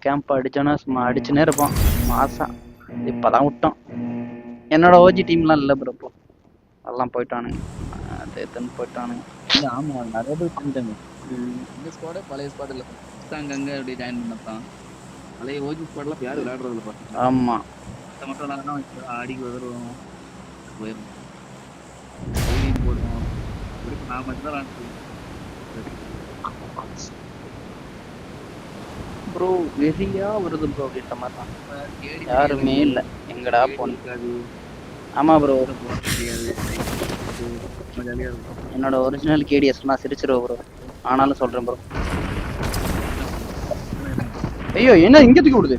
Camp அடிச்சோன்னா சும்மா அடிச்சுனே இருப்போம் மாசம். இப்பதான் விட்டோம். என்னோட ஓஜி டீம்லாம் இல்லை ப்ரோ. இப்போ எல்லாம் போயிட்டானுங்க. தேத்தன் போயிட்டானுங்க. ஆமா நிறைய பேர் பண்ணிட்டாங்க. இந்த ஸ்குவாடே பழைய ஸ்குவாட் இல்ல, அங்கங்க அப்படியே ஜாயின் பண்ணதான். பழைய ஓஜி ஸ்குவாட்லாம் யாரும் விளையாடுறது இல்லை பாத்தீங்க. ஆமா மட்டும் விளையாடுறோம், ஆடிக்கு வருவோம், போயிடும் போடுவோம். நான் மட்டும் தான் விளையாண்டு ப்ரோ. வெறியா வருது ப்ரோ. அப்படின்ற மாதிரி தான் யாருமே இல்லை. எங்கடா போனது? ஆமா ப்ரோ. என்னோட ஒரிஜினல் கேடிஎஸ் நான் சிரிச்சிருவோம் ப்ரோ. ஆனாலும் சொல்றேன் ப்ரோ. ஐயோ என்ன இங்க தூக்கி விடுது?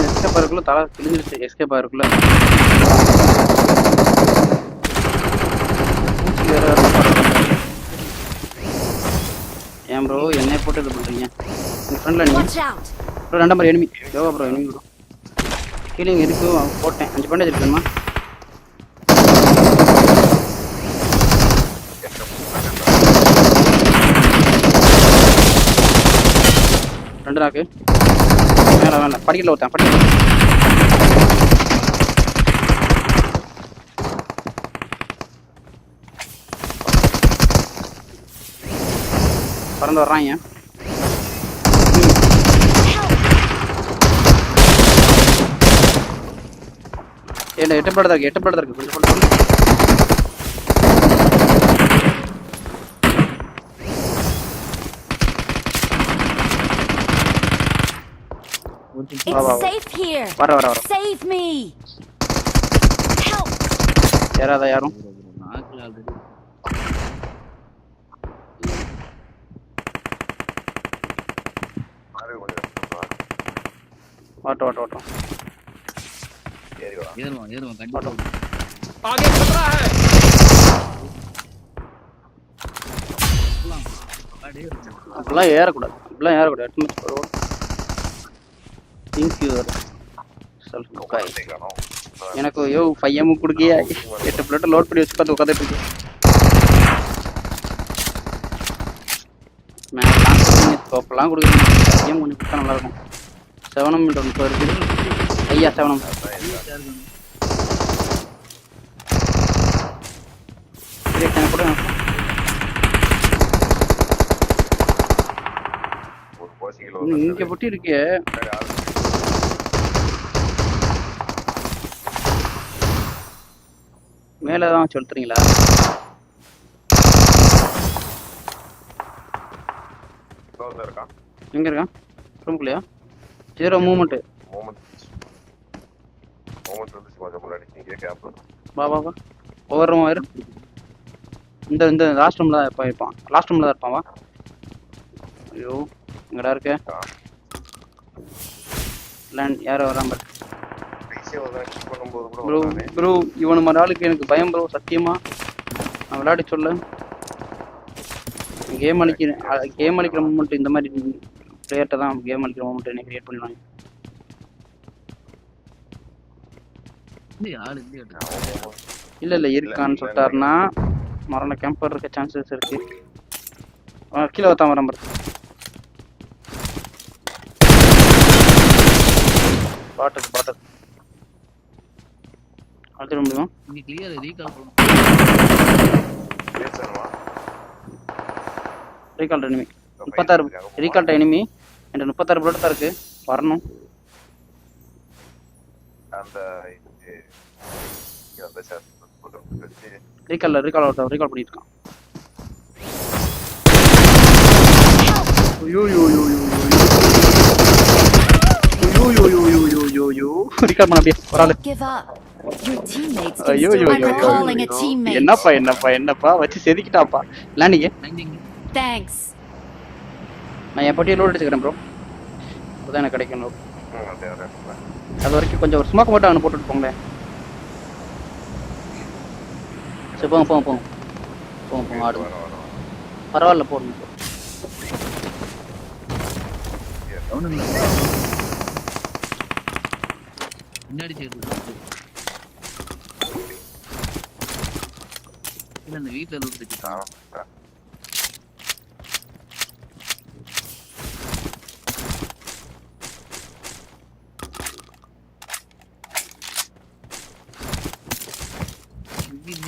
எஸ்கேப் ஆயிருக்குள்ள தலை கிழிஞ்சிருச்சு. எஸ்கேப் ஆயிருக்குள்ள ஏன் ப்ரோ என்னை போட்டு இது பண்றீங்க? உங்க ஃப்ரெண்ட்ல நீ bro 2 number enemy. Yoga bro enemy bro. Healing இருக்கு போட்டேன். 5 பேண்டேஜ் இருக்குமா? ரெண்டு நாக்கு வேணாம் வேணாம். படிக்கல ஒருத்தன் படிக்கல. பறந்து வர்றாங்க. ஏன்னா 8 பேர் தான் இருக்கு. 8 பேர் தான் இருக்கு. கொஞ்சம் போட்டு வர யாராவது யாரும் ஓட்டம் அப்படிலாம் ஏறக்கூடாது. அப்படிலாம் ஏறக்கூடாது. எனக்கு யோ 5M கொடுக்கியா? 8 பிளேட் லோட் பண்ணி வச்சு பார்த்து உட்காந்துட்டு இருக்கு. தோப்பெல்லாம் கொடுக்குறீங்க. 5M கொஞ்சம் கொடுத்தா நல்லா இருக்கும். 7M இப்போ இருக்குது. ஐயா 7M கூட இங்க பொட்டி இருக்கே. மேலதான் சொல்றீங்களா? எங்க இருக்கான்? ரூம்குள்ளயா? 0 மூவ்மெண்ட். வா ஒவ்வொரு ரூம் வரு. இந்த லாஸ்ட் ரூம்ல தான் இருப்பான். லாஸ்ட் ரூம்ல தான் இருப்பான். வா. ஐயோ எங்கடா இருக்க? லேண்ட் யாரோ வராம ப்ரோ. இவனு மாதிரி ஆளுக்கு எனக்கு பயம் ப்ரோ. சத்தியமா நான் விளையாடி சொல்ல. கேம் அடிக்கிற மூமெண்ட் இந்த மாதிரி பிளேயர்கிட்ட தான் கேம் அடிக்கிற மூமெண்ட் என்ன கிரியேட் பண்ணுவாங்க. இல்ல இருக்கான்னு சொல்லிட்டாருன்னா மரண கேம்பர் இருக்க சான்சஸ் இருக்கு. கீழே வத்தான் வர நம்பர் பாட்டு அடுத்த முடியுமா? Recall enemy 36 recall enemy. என்கிட்ட 36 புல்லட் தான் இருக்கு. வரணும். ரீகால் பண்ணிட்டு இருக்கான். ரீகால் பண்ண அப்படியே ஒரு ஆளு. என்னப்பா வச்சு செதுக்கிட்டாப்பா லேண்டிங்க. நான் என் பட்டியை லோட் எடுத்துக்கிறேன் ப்ரோ. அப்பதான் எனக்கு கிடைக்கும். அது வரைக்கும் கொஞ்சம் ஒரு ஸ்மோக் மட்டும் அங்கே போட்டுட்டு போங்களேன். சரி போங்க போங்க போங்க போங்க போங்க ஆடுங்க. பரவாயில்ல போடுங்க. முன்னாடி சைடு இல்ல அந்த வீட்டுல எதுவும் வச்சுட்டான்.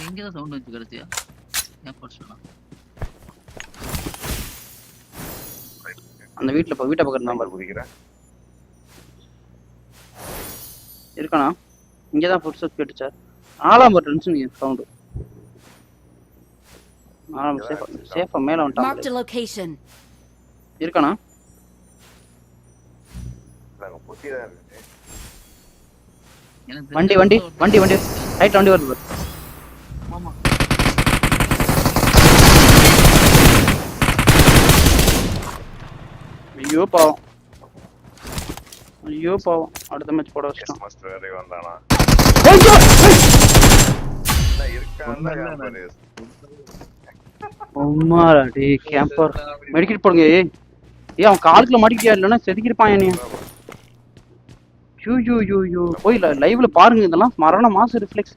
இங்கதான் சவுண்ட் வச்சு கிடைச்சியா ஏன் படிச்சுக்கலாம் அந்த வீட்டுல வீட்டை பக்கம் தான் குதிக்கிறேன் இருக்கானா? இங்கதான் ஃபுட் ஸ்டெப் கேட்டுச்சா? ஆளாம் பட் சவுண்டு. ஆளாம் சேஃபா மேல Marked a வந்துட்டான். location. இருக்கானா? நாங்க பொட்டி தான் இருக்கு எனக்கு வண்டி வண்டி வண்டி வண்டி ரைட் வண்டி வருது பாரு. ஆமா ஐயோ பாவம் ஐயோ பாவம் அடுத்த மேட்ச் போட வச்சிட்டான். மாஸ்டர் வேற வந்தானா ஐயோ இருக்கான் உம்மாடா டேய் கேம்பர் மெடிக்கெட் போடுங்க. ஏய் அவன் காலுக்குள்ள மாட்டிக்கிட்டியா இல்லைன்னா செதுக்கிருப்பான் என்னைய. யூ போய் லைவ்ல பாருங்க இதெல்லாம் மரண மாசு ரிஃப்ளெக்ஸ்.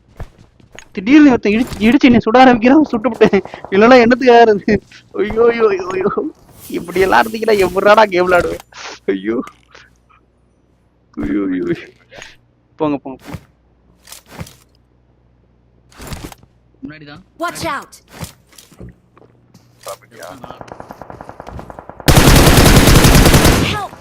திடீர்னு ஒருத்தன் இடிச்சு என்னை சுட ஆரம்பிக்கிறான் சுட்டுவிட்டேன் இல்லைன்னா என்னத்துக்கு யாருது. ஐயோ இப்படி எல்லாம் இருந்தீங்கன்னா எப்படாடா கேம் விளையாடுவேன். ஐயோ போங்க போங்க முன்னாடிதான் Watch out! சாப்பிட்டியா Help!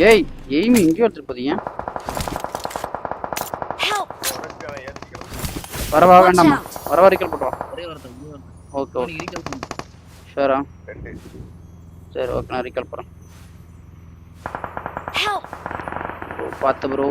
ஏய் எய்மி எங்கேயோ எடுத்துட்டு Help! வரவா வேண்டாமா வரவா ரிக்கல் போட்டு வா. ஒரே ஒருத்தர் ஓகே ஓகே ரீகால் பண்ணு ஷூரா ரெண்டு சரி ஓகே நான் ரிக்கல் போகிறேன். Help! பார்த்து bro.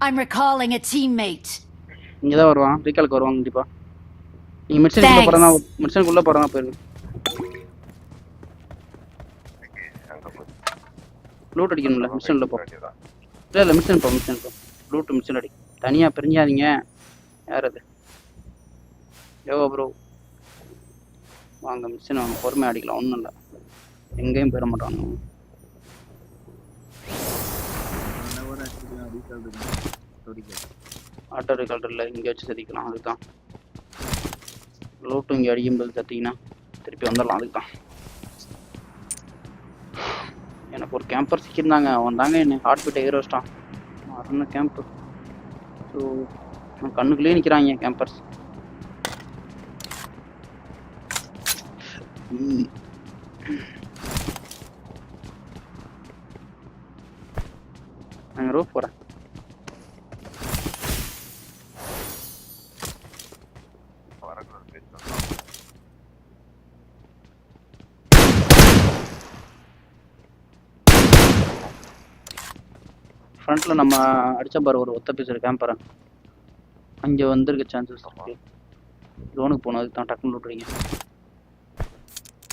I'm recalling a teammate. இங்கே தான் வருவான் ரீகாலுக்கு வருவாங்க கண்டிப்பா. நீங்கள் மெடிசனுக்குள்ளே போகிறதா மெடிசனுக்குள்ளே போகிறதா போயிருக்கு. லூட் அடிக்கணும்ல மிஷினில் போ. இல்லை மிஷின் போ லூட்டு மிஷின் அடி. தனியாக பிரிஞ்சாதீங்க. யார் அது? யோகா ப்ரோ வாங்க மிஷின் வாங்க பொறுமையாக அடிக்கலாம் ஒன்றும் இல்லை எங்கேயும் போயிட மாட்டாங்க. ஆட்டோ ரீகால் இல்லை இங்கே வச்சு சதிக்கலாம் அதுதான். லூட்டும் இங்கே அடிக்கும்போது சத்திங்கன்னா திருப்பி வந்துடலாம் அதுக்கு தான். எனக்கு ஒரு கேம்பர் சிக்கியிருந்தாங்க அவன் தாங்க என்னை ஹார்ட் பீட்டை ஏற வச்சிட்டான். மரண கேம்ப்பு. ஸோ கண்ணுக்குள்ளேயே நிற்கிறாங்க கேம்பர்ஸ். நாங்கள் ரூப் போகிறேன். ஃப்ரண்ட்ல நம்ம அடிச்ச பாரு ஒரு ஒத்த பீஸ் கேம்பரை அங்கே வந்திருக்க சான்சஸ் இருக்கு. ஜோனுக்கு போகணும் அதுக்கு தான் டக்குன்னு விட்றீங்க.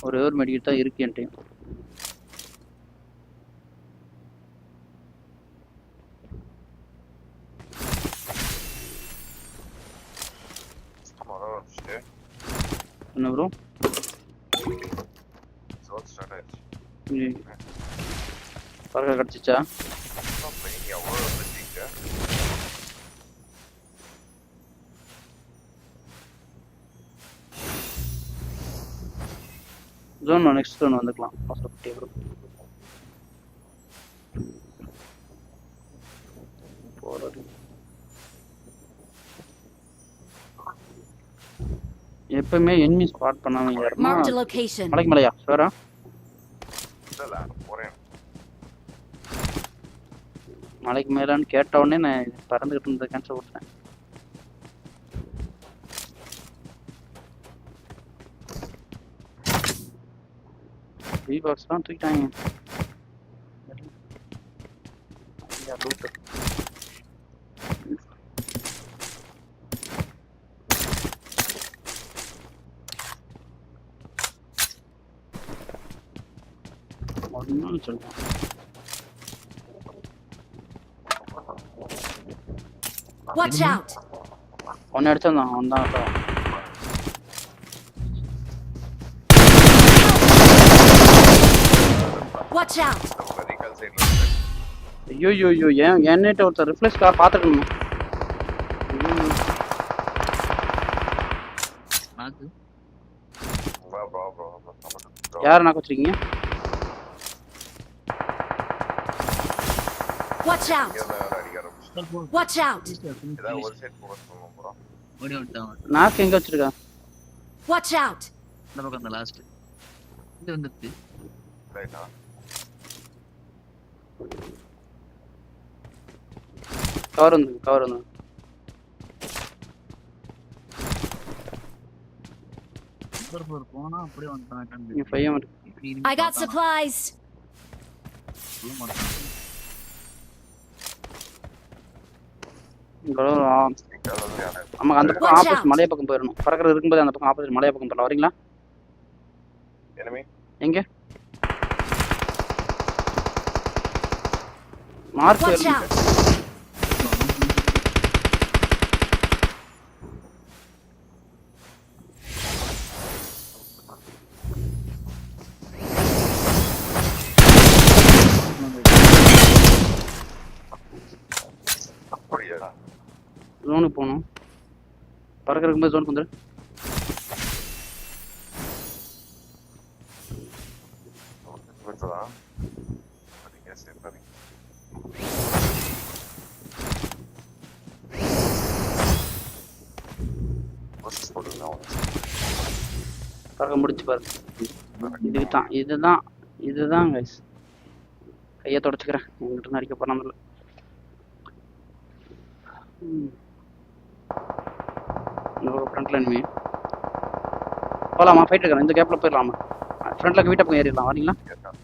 ஒரே ஒரு மெடிக்கெட் தான் இருக்கு என்கிட்ட. என்ன ப்ரோ பறக்க கிடச்சிச்சா? ஜோன் நெக்ஸ்ட் ஜோன் வந்துக்கலாம். எப்பவுமே எனிமி ஸ்பாட் பண்ணாம யாருன்னா Marked a location. மலைக்கு மலையா ஷூரா? மலைக்கு மேலான்னு கேட்ட உடனே நான் பறந்துகிட்டு இருந்தது கேன்சல் கொடுத்தேன். பி பாக்ஸ்லாம் தூக்கிட்டாங்க. இன்னும் சொல்லுவான். Watch out! ஒன்னு அடிச்சான் அவன் தான். Watch out! ரீகால் சைடுல இருக்கு. ஐயோ ஏன் என்னட்ட ஒருத்தர் ரிஃப்ளெக்ஸ் கார் பாத்துக்கணும். நாக்கு ப்ரோ யாரை நாக்க வச்சிருக்கீங்க? Watch out! அடிக்க ஆரம்பிச்சு. Watch out! ஏதாவது ஒரு சைடு ஃபோக்கஸ் பண்ணுவோம் ப்ரோ. ஓடி வந்துட்டான். நாக்கு எங்க வச்சிருக்கா? Watch out! இந்த பக்கம் அந்த லாஸ்ட் இது வந்துருச்சு. ரைட்டா. கவர் வந்து சூப்பர் போனா அப்படியே வந்துட்டான். நீ பையன் I got supplies! ஆமா அந்த பக்கம் Watch ஆப்போசிட் out. மலைய பக்கம் போயிடணும். பறக்கிறது இருக்கும்போது அந்த பக்கம் ஆப்போசிட் மலைய பக்கம் போறலாம். வரீங்களா? enemy எங்க மார்க் Watch out! அப்படியா? ஜோனுக்கு போகணும். பறக்கிறதுக்கு இருக்கும்போது ஜோனுக்கு வந்துரு. வெச்சலாம். சரிங்க சரி. ப்ரோசஸ் போடுங்க. பறக்க முடிச்சு பாரு. இதுதான் கைஸ். கையை தொடச்சுக்கிறேன். எங்கிட்ட இருந்து அடிக்க போறாங்கல்ல. ஃப்ரண்ட்ல இனிமே போலாமா? ஃபைட் இருக்கிறேன். இந்த கேப்ல போயிடலாமா? ஃப்ரண்ட்ல வீட்டை போய் ஏறிடலாம். வரீங்களா?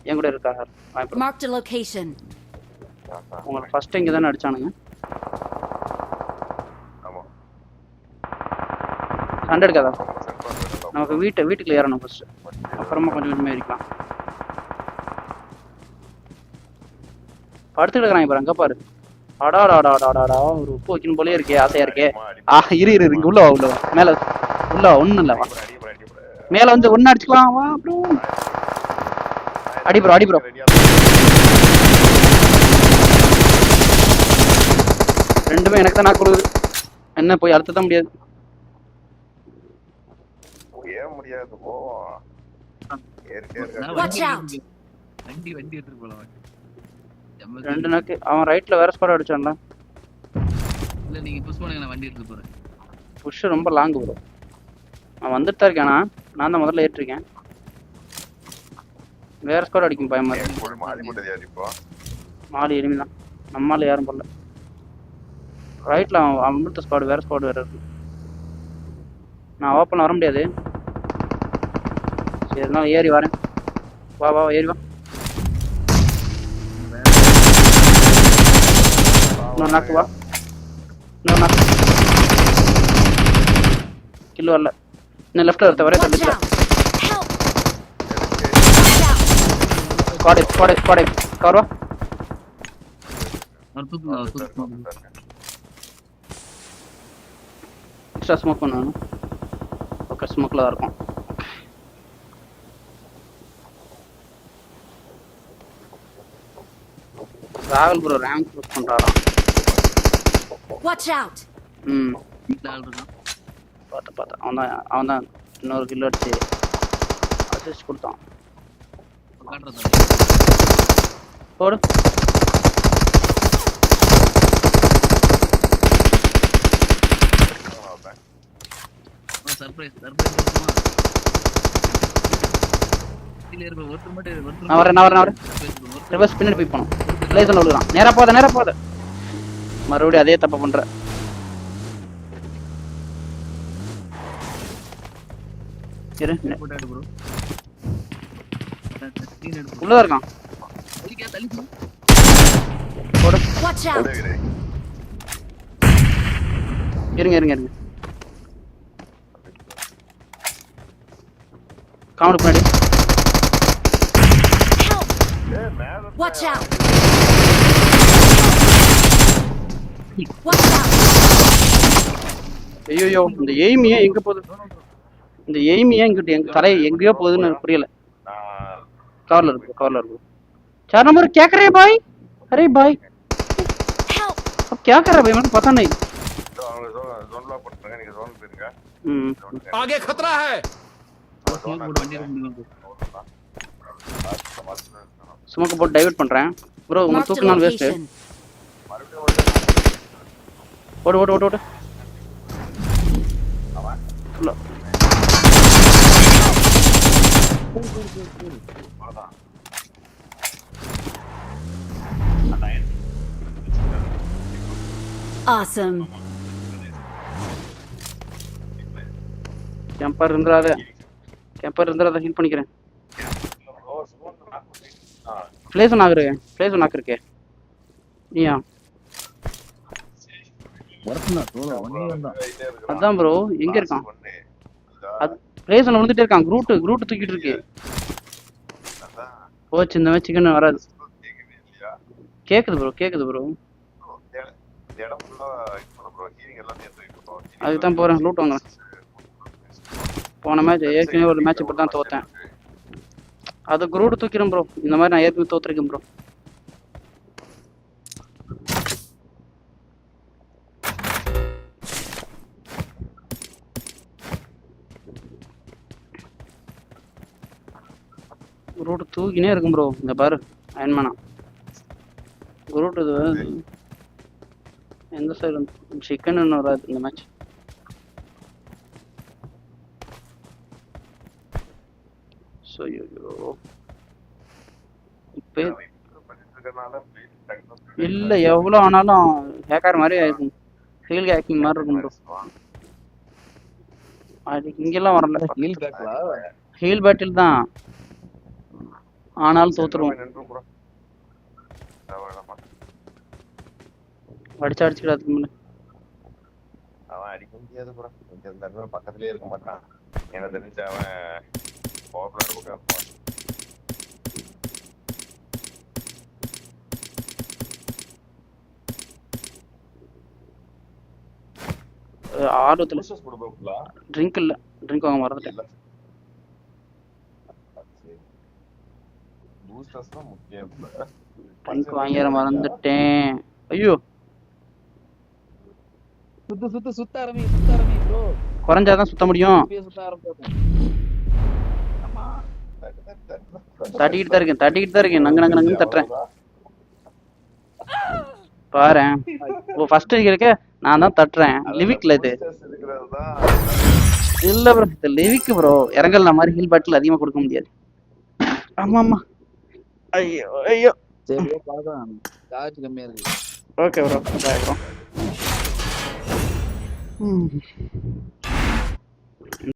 என் கூட இருக்கா சார்? Marked a location. உங்களை ஃபர்ஸ்ட் இங்கே தானே அடிச்சானுங்க. ஆமா. சண்டை எடுக்காதா? நமக்கு வீட்டுக்குள்ள ஏறணும் ஃபர்ஸ்ட். அப்புறமா கொஞ்சம் கொஞ்சமாக ஏறிக்கலாம். படுத்துட்டு இருக்கிறாங்க பாரு. அங்கே பாரு. அடாடாடாடாடா ஒரு உப்பு வைக்கணும் போலே இருக்கே. ஆசையா இருக்கே. இரு இங்க உள்ள மேல உள்ள ஒண்ணும் இல்ல. மேல வந்து ஒன்னு அடிச்சுக்கலாம். வா ப்ரோ. அடி ப்ரோ. ரெண்டுமே எனக்கு தான். நான் கொடுக்குது என்ன போய் அழுத்த தான் முடியாது. ஏன் முடியாது? போ. Watch out! வண்டி எடுத்துட்டு போலாம். ரெண்டு நாக்கு அவன் ரைட்ல வேற ஸ்குவாட் அடிச்சான்ல. இல்ல நீங்க புஷ் பண்ணுங்க, நான் வண்டி எடுத்துட்டு போறேன். புஷ் ரொம்ப லாங் ப்ரோ. அவன் வந்துட்டு தான் இருக்கானா? நான் தான் முதல்ல ஏற்றிருக்கேன். வேற ஸ்குவாட் அடிக்கும் பயமா இருக்கு. மாறி போட்டது யார் இப்போ? மாலி எனிமி தான். நம்மால யாரும் போடல. ரைட்ல அவன் அமிர்த ஸ்குவாட் வேற ஸ்குவாட் வேற இருக்கு. நான் ஓப்பன் வர முடியாது. சரி நான் ஏறி வரேன். வா ஏறி வா. இன்னொரு நாக்கு வா. இன்னொரு நாக்கு கில்லு வரல. இன்னும் லெஃப்ட்ல ஒருத்த வரே. Watch தள்ளிட்டு out! Help! Watch out! Squad cover வா. ஒரு தூக்கு. எக்ஸ்ட்ரா ஸ்மோக் பண்ணணும். ஓகே ஸ்மோக்கில் தான் இருக்கும். ராகுல் ப்ரோ ரேங்க் புஷ் பண்ணுறாராம். Watch out! இந்த ஆள் இருக்கான். பார்த்தேன். அவன் தான் இன்னொரு கிலோ அடிச்சு அசிஸ்ட் கொடுத்தான். காட்டுறதா போடு. சர்ப்ரைஸ் நான் வரேன். ரிவர்ஸ் பின்னாடி போய் போகணும். லேசன் விழுகிறான். நேராக போகாத. மறுபடியும் அதே தப்பை பண்ற. உள்ளதான் இருக்கான். போடு. Watch out! இருங்க. காமெடி பின்னாடி. Help! Watch out! Watch out! ஐயோ இந்த எய்மியா எங்க போகுது? இந்த எய்மியா இங்கிட்டு எங்க தலை எங்கேயோ போகுதுன்னு எனக்கு புரியல. நான் கவர்ல இருக்கு. 4 नंबर क्या कर रहे भाई? अरे भाई Help! अब क्या कर रहा है भाई? मुझे पता नहीं. அவங்க ஜோன் லாக் பண்ணிட்டாங்க. நீங்க ஜோன் போயிருங்க. आगे खतरा है। ஸ்மோக் போட்டு வண்டி எடுக்க முடியும் ஸ்மோக் போட்டு டைவர்ட் பண்றேன். ப்ரோ உங்க Marked a தூக்குனால வேஸ்ட். location. ஓடு. இல்ல. Awesome. கேம்பர் இருந்துறாத ஹீல் பண்ணிக்கிறேன். ஃப்ளேஸ் நாக்கு இருக்கே. நீயா? வரட்டுனா சோலோ வண்டி வந்தான் அதான் ப்ரோ எங்க இருக்கான்? அது ஃப்ளேஸ் வந்துட்டே இருக்கான். குரூட் தூக்கிட்டு இருக்கு. போச்சு இந்த மேட்ச் சிக்கன் வராது. கேக்குது ப்ரோ. அதுக்கு தான் போறேன். லூட் வாங்குறேன். போன மேட்ச் ஏற்கனவே ஒரு மேட்ச் இப்படி தான் தோத்தேன். அது குரூட் தூக்கிறேன் ப்ரோ. இந்த மாதிரி நான் ஏற்கனவே தோத்துருக்கேன் ப்ரோ. குரூட் தூக்கினே இருக்கும் ப்ரோ. இந்த பாரு அயன்மேனா குரூட் இது எந்த சைடு சிக்கன் வராது இந்த மேட்ச். இப்போ இல்ல எவ்வளவு ஆனாலும் ஹேக்கர் மாதிரி இருக்கும். ஃபீல் ஹேக்கிங் மாதிரி இருக்கும் ப்ரோ. அது இங்கெல்லாம் வரல. ஹீல் பேக்லா ஹீல் பேட்டில் தான் ஆனாலும் தோத்துருவோம். அடிச்சுக்கிடாதுக்கு முன்ன அவன் அடிக்க முடியாது ப்ரோ. இங்க இருந்தாலும் பக்கத்துலயே இருக்க மாட்டான். எனக்கு தெரிஞ்சு அவன் பவர்ஃபுல்லா இருப்பான். ஆர்வத்துல பூஸ்டர்ஸ் கொடுப்பா. ட்ரிங்க் இல்ல. ட்ரிங்க் வாங்க மறந்துட்டேன். பூஸ்டர்ஸ் தான் முக்கியம். ட்ரிங்க் வாங்கிற மறந்துட்டேன். ஐயோ சுத்த ஆரம்பி ப்ரோ. குறைஞ்சாதான் சுத்த முடியும். சுத்த ஆரம்பிச்சோம். தட்டிக்கிட்டு தான் இருக்கேன். நங்கு தட்டுறேன் பாரு. ஓ ஃபர்ஸ்ட் இருக்க நான் தான் தட்டுறேன். லிவிக்ல இது இல்ல ப்ரோ. இது லிவிக் ப்ரோ. இறங்கல மாதிரி ஹீல் பாட்டில் அதிகமா கொடுக்க முடியாது. ஆமா ஐயோ சரி ப்ரோ பாக்கலாம். சார்ஜ் கம்மியா இருக்கு. Okay bro. Bye bro.